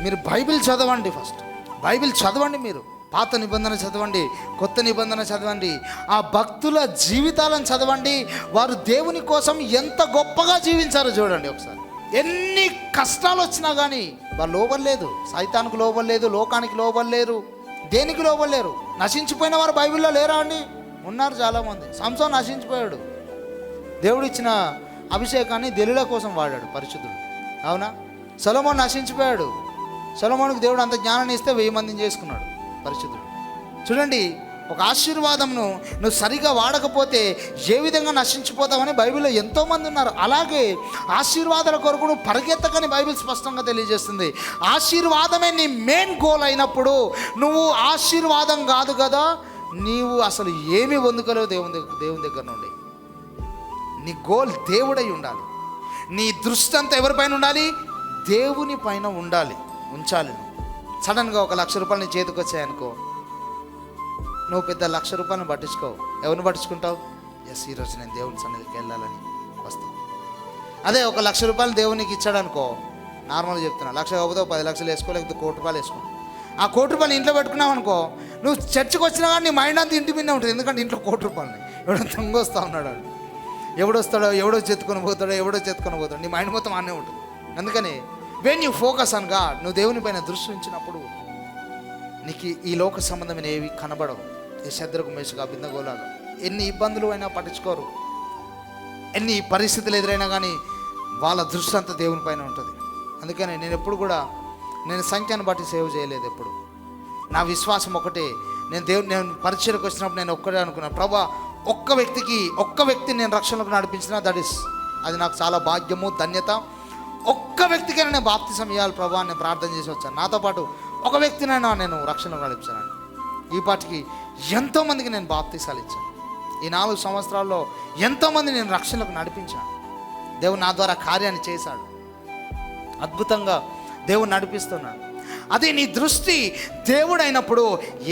మీరు బైబిల్ చదవండి, first Bible చదవండి. మీరు పాత నిబంధన చదవండి, కొత్త నిబంధన చదవండి, ఆ భక్తుల జీవితాలను చదవండి. వారు దేవుని కోసం ఎంత గొప్పగా జీవించారో చూడండి ఒకసారి. ఎన్ని కష్టాలు వచ్చినా కానీ వాళ్ళు లోబడలేదు, సైతానికి లోబడలేదు, లోకానికి లోబడలేరు, దేనికి లోబడలేరు. నశించిపోయిన వారు బైబిల్లో లేరా అండి? ఉన్నారు చాలామంది. సంసోన్ నశించిపోయాడు, దేవుడు ఇచ్చిన అభిషేకాన్ని దెలీలా కోసం వాడాడు పరిశుద్ధుడు, అవునా? సొలొమోన్ నశించిపోయాడు, సొలొమోనుకు దేవుడు అంత జ్ఞానాన్ని ఇస్తే 1000 మందిని చేసుకున్నాడు పరిశుద్ధుడు. చూడండి, ఒక ఆశీర్వాదంను నువ్వు సరిగా వాడకపోతే ఏ విధంగా నశించిపోతావని బైబిల్లో ఎంతోమంది ఉన్నారు. అలాగే ఆశీర్వాదాల కొరకు నువ్వు పరిగెత్తకని బైబిల్ స్పష్టంగా తెలియజేస్తుంది. ఆశీర్వాదమే నీ మెయిన్ గోల్ అయినప్పుడు నువ్వు ఆశీర్వాదం కాదు కదా, నీవు అసలు ఏమీ పొందుకోలేవు దేవుని దగ్గర నుండి. నీ గోల్ దేవుడై ఉండాలి. నీ దృష్టి అంతా ఎవరిపైన ఉండాలి? దేవుని పైన ఉంచాలి. నువ్వు సడన్గా ఒక 1,00,000 రూపాయలు నీ చేతికి వచ్చాయనుకో, నువ్వు పెద్ద 1,00,000 రూపాయలను పట్టించుకోవు. ఎవరిని పట్టించుకుంటావు? ఎస్, ఈరోజు నేను దేవుని సన్నిధికి వెళ్ళాలని వస్తావు. అదే ఒక 1,00,000 రూపాయలు దేవునికి ఇచ్చాడనుకో, నార్మల్గా చెప్తున్నా, 1,00,000 కాకపోతే 10 లక్షలు వేసుకో, లేకపోతే 1,00,00,000 రూపాయలు వేసుకో. ఆ 1,00,00,000 రూపాయలు ఇంట్లో పెట్టుకున్నావు అనుకో, నువ్వు చర్చికి వచ్చినా కానీ నీ మైండ్ అంతా ఇంటి మీద ఉంటుంది. ఎందుకంటే ఇంట్లో 1,00,00,000 రూపాయలని ఎవడో దొంగొస్తా ఉన్నాడు, ఎవడో చెత్తుకొని పోతాడు, నీ మైండ్ మొత్తం ఆనే ఉంటుంది. అందుకని when you focus on God, నువ్వు దేవుని పైన దృష్టి ఉంచినప్పుడు నీకు ఈ లోక సంబంధమైన ఏవి కనబడవు. ఈ శద్రకు, మేషకు, అబేద్నెగోలాగా ఎన్ని ఇబ్బందులు అయినా పట్టించుకోరు, ఎన్ని పరిస్థితులు ఎదురైనా కానీ వాళ్ళ దృష్టి అంతా దేవుని పైన ఉంటుంది. అందుకని నేను ఎప్పుడు కూడా సంఖ్యను బట్టి సేవ చేయలేదు. ఎప్పుడు నా విశ్వాసం ఒకటే. నేను పరిచయకు వచ్చినప్పుడు నేను ఒక్కడే అనుకున్నాను, ప్రభా ఒక్క వ్యక్తిని నేను రక్షణకు నడిపించిన అది నాకు చాలా భాగ్యము, ధన్యత. ఒక్క వ్యక్తికైనా నేను బాప్తిసం ఇవ్వాలి ప్రభా అని నేను ప్రార్థన చేసి వచ్చాను. నాతో పాటు ఒక వ్యక్తినైనా నేను రక్షణకు నడిపించాను. ఈ పాటికి ఎంతోమందికి నేను బాప్తిసాలు ఇచ్చాను. ఈ 4 సంవత్సరాల్లో ఎంతోమంది నేను రక్షణకు నడిపించాను. దేవుడు నా ద్వారా కార్యాన్ని చేశాడు, అద్భుతంగా దేవుడు నడిపిస్తున్నాడు. అదే నీ దృష్టి దేవుడు అయినప్పుడు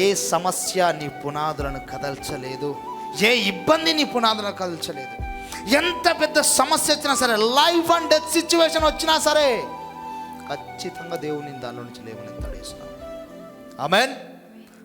ఏ సమస్య నీ పునాదులను కదల్చలేదు, ఏ ఇబ్బంది నీ పునాదులను కదల్చలేదు. ఎంత పెద్ద సమస్య వచ్చినా సరే, లైఫ్ అండ్ డెత్ సిచ్యువేషన్ వచ్చినా సరే, ఖచ్చితంగా దేవుని దానిలో నుంచి లేవనెత్తాడు యేసు. ఆమేన్.